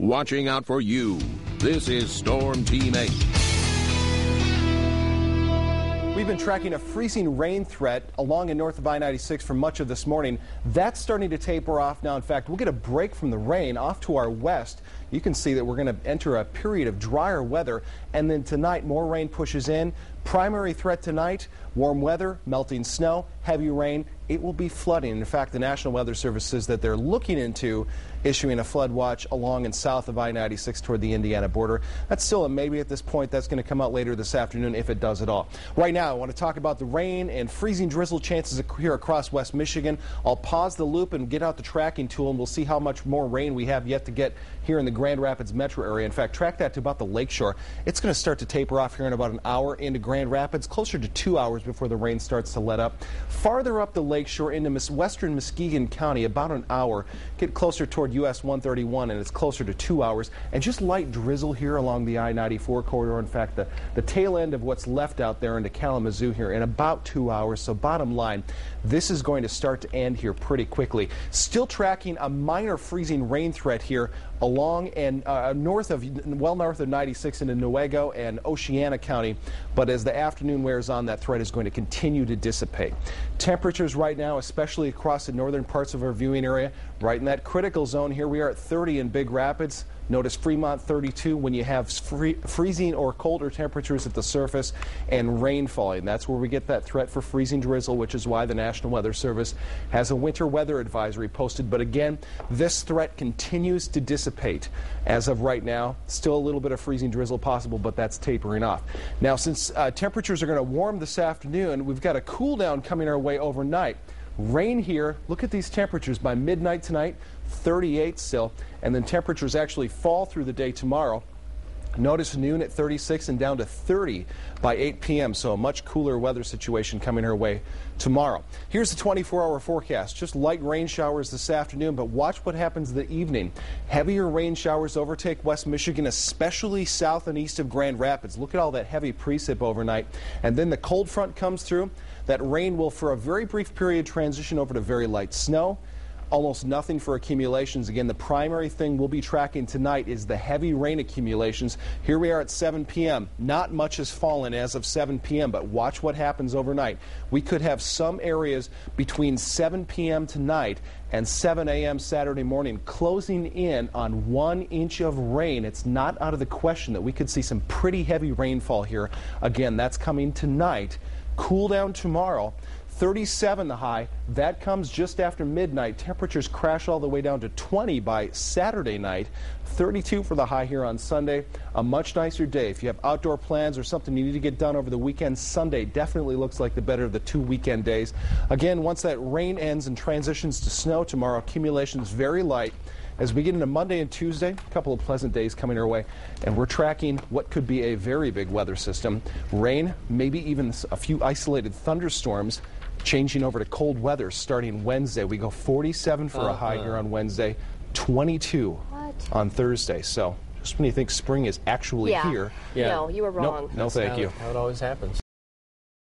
watching out for you. This is Storm Team 8. We've been tracking a freezing rain threat along and north of I-96 for much of this morning. That's starting to taper off now. In fact, we'll get a break from the rain off to our west. You can see that we're going to enter a period of drier weather, and then tonight more rain pushes in. Primary threat tonight, warm weather, melting snow, heavy rain. It will be flooding. In fact, the National Weather Service says that they're looking into issuing a flood watch along and south of I-96 toward the Indiana border. That's still a maybe at this point. That's going to come out later this afternoon if it does at all. Right now, I want to talk about the rain and freezing drizzle chances here across West Michigan. I'll pause the loop and get out the tracking tool, and we'll see how much more rain we have yet to get here in the Grand Rapids metro area. In fact, track that to about the lakeshore. It's going to start to taper off here in about an hour into Grand Rapids, closer to 2 hours before the rain starts to let up. Farther up the lakeshore into western Muskegon County, about an hour. Get closer toward US 131, and it's closer to 2 hours. And just light drizzle here along the I-94 corridor. In fact, the tail end of what's left out there into Kalamazoo here in about 2 hours. So bottom line, this is going to start to end here pretty quickly. Still tracking a minor freezing rain threat here along and north of 96 into Newaygo and Oceana County. But as the afternoon wears on, that threat is going to continue to dissipate. Temperatures right now, especially across the northern parts of our viewing area, right in that critical zone here. We are at 30 in Big Rapids. Notice Fremont 32 when you have freezing or colder temperatures at the surface and rain falling. That's where we get that threat for freezing drizzle, which is why the National Weather Service has a winter weather advisory posted. But again, this threat continues to dissipate as of right now. Still a little bit of freezing drizzle possible, but that's tapering off. Now, since temperatures are going to warm this afternoon, we've got a cool down coming our way overnight. Rain here. Look at these temperatures by midnight tonight, 38 still, and then temperatures actually fall through the day tomorrow. Notice noon at 36 and down to 30 by 8 p.m. So a much cooler weather situation coming our way tomorrow. Here's the 24-hour forecast. Just light rain showers this afternoon, but watch what happens in the evening. Heavier rain showers overtake West Michigan, especially south and east of Grand Rapids. Look at all that heavy precip overnight. And then the cold front comes through. That rain will, for a very brief period, transition over to very light snow. Almost nothing for accumulations. Again, the primary thing we'll be tracking tonight is the heavy rain accumulations. Here we are at 7 p.m. Not much has fallen as of 7 p.m., but watch what happens overnight. We could have some areas between 7 p.m. tonight and 7 a.m. Saturday morning closing in on 1 inch of rain. It's not out of the question that we could see some pretty heavy rainfall here. Again, that's coming tonight. Cool down tomorrow. 37 the high. That comes just after midnight. Temperatures crash all the way down to 20 by Saturday night. 32 for the high here on Sunday. A much nicer day. If you have outdoor plans or something you need to get done over the weekend, Sunday definitely looks like the better of the 2 weekend days. Again, once that rain ends and transitions to snow tomorrow, accumulations very light. As we get into Monday and Tuesday, a couple of pleasant days coming our way, and we're tracking what could be a very big weather system. Rain, maybe even a few isolated thunderstorms, changing over to cold weather starting Wednesday. We go 47 for a high here on Wednesday, 22 on Thursday. So just when you think spring is actually here. No, you were wrong. No, thank you. How it always happens.